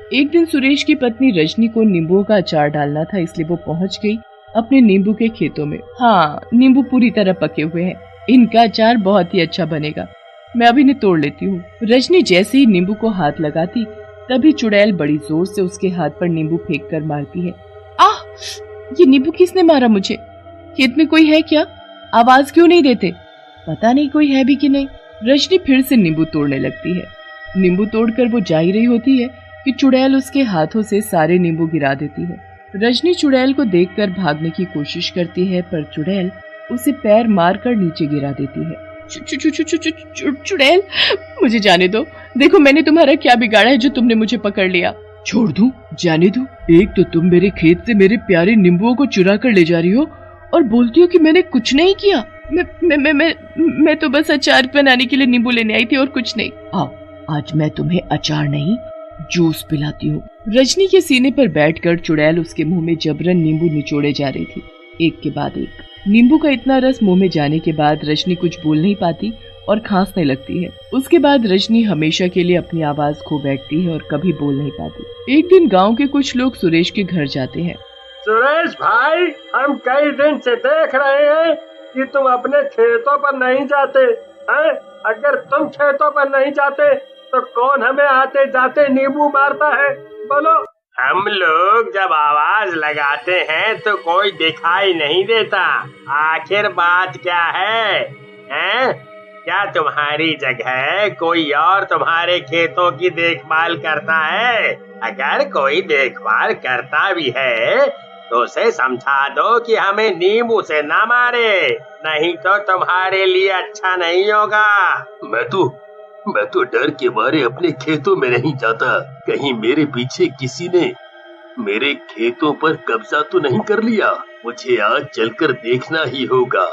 एक दिन सुरेश की पत्नी रजनी को नींबुओं का अचार डालना था, इसलिए वो पहुंच गई अपने नींबू के खेतों में। हाँ, नींबू पूरी तरह पके हुए हैं, इनका अचार बहुत ही अच्छा बनेगा, मैं अभी इन्हें तोड़ लेती हूँ। रजनी जैसे ही नींबू को हाथ लगाती तभी चुड़ैल बड़ी जोर से उसके हाथ पर नींबू फेंक कर मारती है। आह! ये नींबू किसने मारा मुझे? खेत में कोई है क्या? आवाज क्यों नहीं देते? पता नहीं कोई है भी कि नहीं। रजनी फिर से नींबू तोड़ने लगती है। नींबू तोड़कर वो जा ही रही होती है कि चुड़ैल उसके हाथों से सारे नींबू गिरा देती है। रजनी चुड़ैल को देखकर भागने की कोशिश करती है, पर चुड़ैल उसे पैर मारकर नीचे गिरा देती है। चुड़ैल, मुझे जाने दो, देखो मैंने तुम्हारा क्या बिगाड़ा है जो तुमने मुझे पकड़ लिया। छोड़ दूं? जाने दूं? एक तो तुम मेरे खेत से मेरे प्यारे नींबुओं को चुरा कर ले जा रही हो और बोलती हो कि मैंने कुछ नहीं किया। मैं तो बस अचार बनाने के लिए नींबू लेने आई थी और कुछ नहीं। आओ, आज मैं तुम्हें अचार नहीं जूस पिलाती हूँ। रजनी के सीने पर बैठकर चुड़ैल उसके मुंह में जबरन नींबू निचोड़े जा रही थी, एक के बाद एक। नींबू का इतना रस मुंह में जाने के बाद रजनी कुछ बोल नहीं पाती और खांसने लगती है। उसके बाद रजनी हमेशा के लिए अपनी आवाज खो बैठती है और कभी बोल नहीं पाती। एक दिन गांव के कुछ लोग सुरेश के घर जाते हैं। सुरेश भाई, हम कई दिन से देख रहे हैं कि तुम अपने खेतों पर नहीं जाते हैं। अगर तुम खेतों पर नहीं जाते तो कौन हमें आते जाते नींबू मारता है? बोलो। हम लोग जब आवाज लगाते हैं तो कोई दिखाई नहीं देता। आखिर बात क्या है? क्या तुम्हारी जगह कोई और तुम्हारे खेतों की देखभाल करता है? अगर कोई देखभाल करता भी है तो उसे समझा दो कि हमें नींबू से ना मारे, नहीं तो तुम्हारे लिए अच्छा नहीं होगा। मैं तो डर के मारे अपने खेतों में नहीं जाता। कहीं मेरे पीछे किसी ने मेरे खेतों पर कब्जा तो नहीं कर लिया? मुझे आज चलकर देखना ही होगा।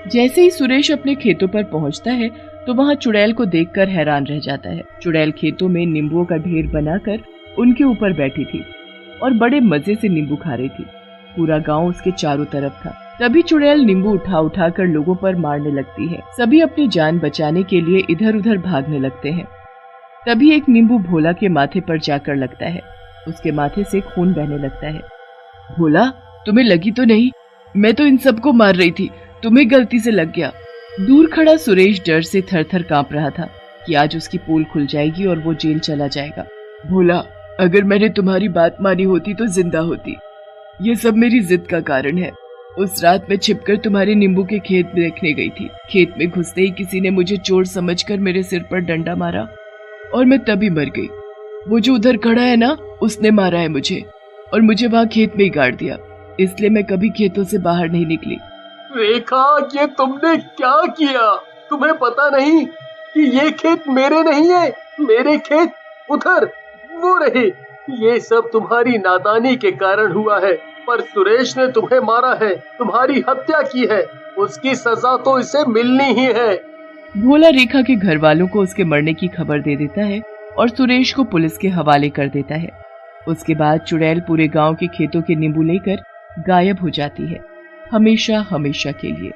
जैसे ही सुरेश अपने खेतों पर पहुंचता है तो वहां चुड़ैल को देखकर हैरान रह जाता है। चुड़ैल खेतों में नींबुओं का ढेर बनाकर उनके ऊपर बैठी थी और बड़े मजे से नींबू खा रही थी। पूरा गांव उसके चारों तरफ था। तभी चुड़ैल नींबू उठा कर लोगों पर मारने लगती है। सभी अपनी जान बचाने के लिए इधर उधर भागने लगते हैं। तभी एक नींबू भोला के माथे पर जाकर लगता है। उसके माथे से खून बहने लगता है। भोला, तुम्हें लगी तो नहीं? मैं तो इन सबको मार रही थी, तुम्हें गलती से लग गया। दूर खड़ा सुरेश डर से थर-थर कांप रहा था कि आज उसकी पोल खुल जाएगी और वो जेल चला जाएगा। भोला, अगर मैंने तुम्हारी बात मानी होती तो जिंदा होती। ये सब मेरी जिद का कारण है। उस रात मैं छिपकर तुम्हारे नींबू के खेत में देखने गई थी। खेत में घुसते ही किसी ने मुझे चोर समझकर मेरे सिर पर डंडा मारा और मैं तभी मर गई। वो जो उधर खड़ा है ना, उसने मारा है मुझे और मुझे वहाँ खेत में ही गाड़ दिया। इसलिए मैं कभी खेतों से बाहर नहीं निकली। रेखा, ये तुमने क्या किया? तुम्हें पता नहीं कि ये खेत मेरे नहीं है? मेरे खेत उधर वो रहे। ये सब तुम्हारी नादानी के कारण हुआ है, पर सुरेश ने तुम्हें मारा है, तुम्हारी हत्या की है। उसकी सजा तो इसे मिलनी ही है। भोला रेखा के घर वालों को उसके मरने की खबर दे देता है और सुरेश को पुलिस के हवाले कर देता है। उसके बाद चुड़ैल पूरे गांव के खेतों के नींबू लेकर गायब हो जाती है, हमेशा हमेशा के लिए।